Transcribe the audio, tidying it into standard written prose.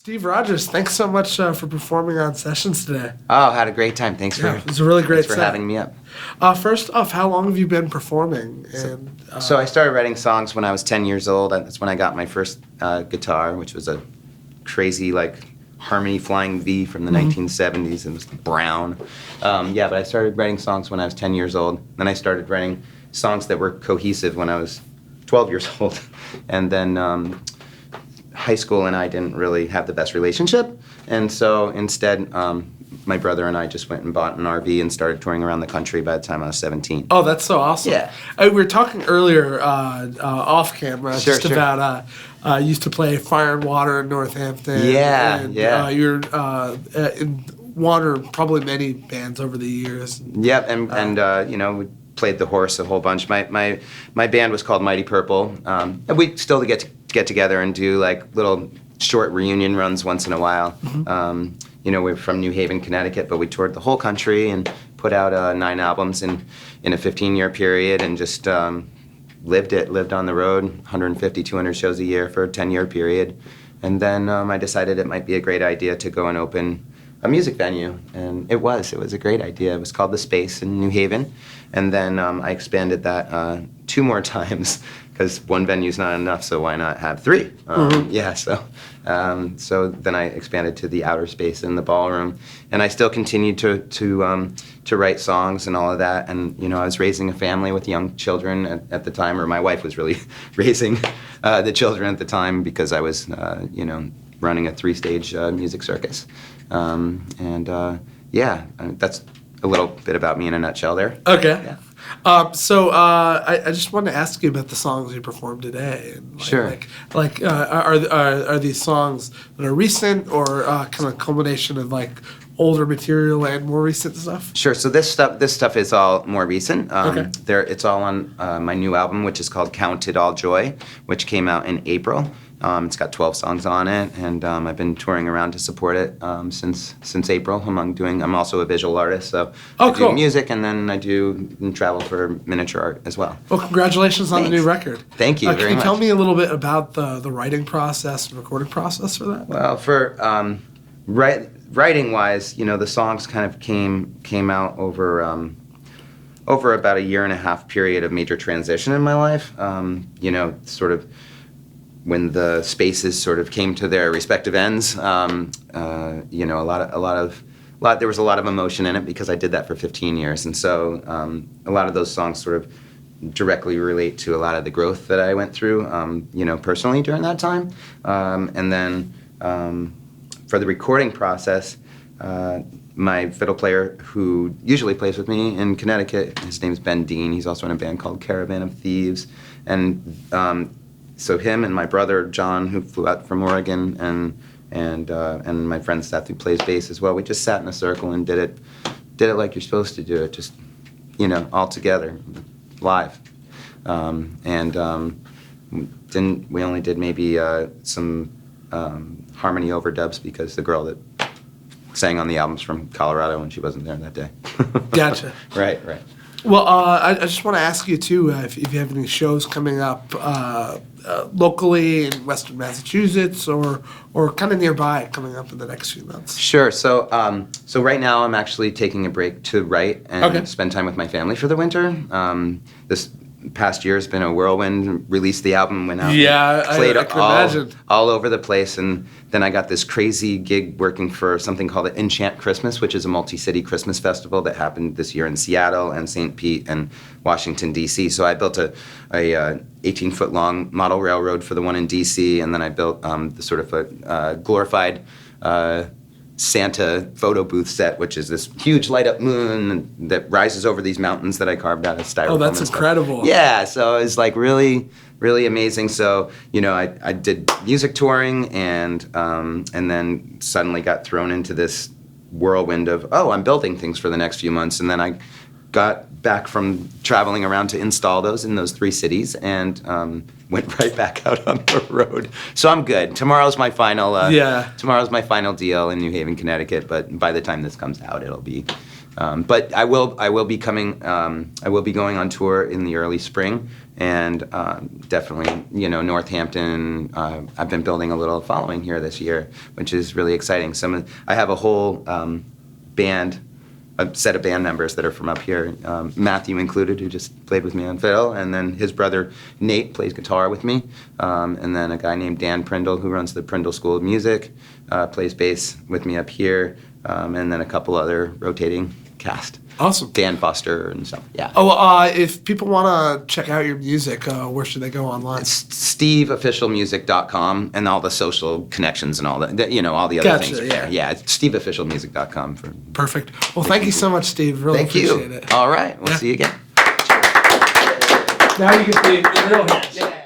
Steve Rodgers, thanks so much for performing on Sessions today. Oh, had a great time. Thanks Yeah, it was a really great thanks for set. having me up. First off, how long have you been performing? So I started writing songs when I was 10 years old. That's when I got my first guitar, which was a crazy harmony flying V from the 1970s, and it was brown. But I started writing songs when I was 10 years old. Then I started writing songs that were cohesive when I was 12 years old. And then high school and I didn't really have the best relationship, and so instead my brother and I just went and bought an RV and started touring around the country by the time I was 17. Oh, that's so awesome. Yeah. We were talking earlier off camera Sure. about used to play Fire and Water in Northampton. Yeah. You're in Water, probably many bands over the years. Yep, and we played the Horse a whole bunch. My band was called Mighty Purple, and we still get together and do little short reunion runs once in a while. We're from New Haven, Connecticut, but we toured the whole country and put out 9 albums in a 15-year period, and just lived on the road, 150, 200 shows a year for a 10-year period. And then I decided it might be a great idea to go and open a music venue, and it was a great idea. It was called The Space in New Haven, and then I expanded that 2 more times, because one venue's not enough, so why not have 3? So then I expanded to the Outer Space in the Ballroom, and I still continued to write songs and all of that. And I was raising a family with young children at the time, or my wife was really raising the children at the time, because I was running a 3-stage music circus. That's a little bit about me in a nutshell there. Okay. Yeah. I just wanted to ask you about the songs you performed today. And Sure. Are these songs that are recent, or kind of a culmination of older material and more recent stuff? Sure. So this stuff is all more recent. Okay. It's all on my new album, which is called Count It All Joy, which came out in April. It's got 12 songs on it, and I've been touring around to support it since April. I'm also a visual artist, so I do music, and then I do travel for miniature art as well. Well, congratulations on the new record. Thank you very much. Can you tell me a little bit about the writing process and recording process for that? Well, for writing-wise, the songs kind of came out over about a 1.5 year period of major transition in my life. Sort of when the spaces sort of came to their respective ends. There was a lot of emotion in it, because I did that for 15 years, and so a lot of those songs sort of directly relate to a lot of the growth that I went through, personally during that time. And then for the recording process, my fiddle player, who usually plays with me in Connecticut, his name's Ben Dean. He's also in a band called Caravan of Thieves, and so him and my brother John, who flew out from Oregon, and my friend Seth, who plays bass as well, we just sat in a circle and did it like you're supposed to do it, just all together, live. We only did maybe some harmony overdubs, because the girl that sang on the album's from Colorado, and she wasn't there that day. Gotcha. Right. Well, I just want to ask you, too, if you have any shows coming up locally in Western Massachusetts, or kind of nearby coming up in the next few months. Sure. So right now I'm actually taking a break to write and spend time with my family for the winter. This past year has been a whirlwind. Released the album, went out, played I can imagine. all over the place, and then I got this crazy gig working for something called Enchant Christmas, which is a multi-city Christmas festival that happened this year in Seattle and St. Pete and Washington, D.C. So I built a 18-foot long model railroad for the one in D.C., and then I built the sort of a glorified Santa photo booth set, which is this huge light-up moon that rises over these mountains that I carved out of styrofoam. Oh, that's incredible. Yeah, so it's really, really amazing. So, I did music touring, and then suddenly got thrown into this whirlwind of, I'm building things for the next few months. And then I got back from traveling around to install those in those 3 cities, and went right back out on the road. So I'm good. Tomorrow's my final deal in New Haven, Connecticut. But by the time this comes out, it'll be But I will be coming. I will be going on tour in the early spring, and definitely, Northampton. I've been building a little following here this year, which is really exciting. I have a whole band, a set of band members that are from up here. Matthew included, who just played with me on fiddle, and then his brother Nate plays guitar with me, and then a guy named Dan Prindle, who runs the Prindle School of Music, plays bass with me up here, and then a couple other rotating cast. Awesome. Dan Buster and stuff. Yeah. Oh, if people want to check out your music, where should they go online? It's steveofficialmusic.com and all the social connections and all that, all the other Gotcha, things. yeah. Yeah, it's steveofficialmusic.com. Perfect. Well, thank you so much, Steve. Really Thank appreciate you. it. All right. We'll Yeah. see you again. Now you get the real hits.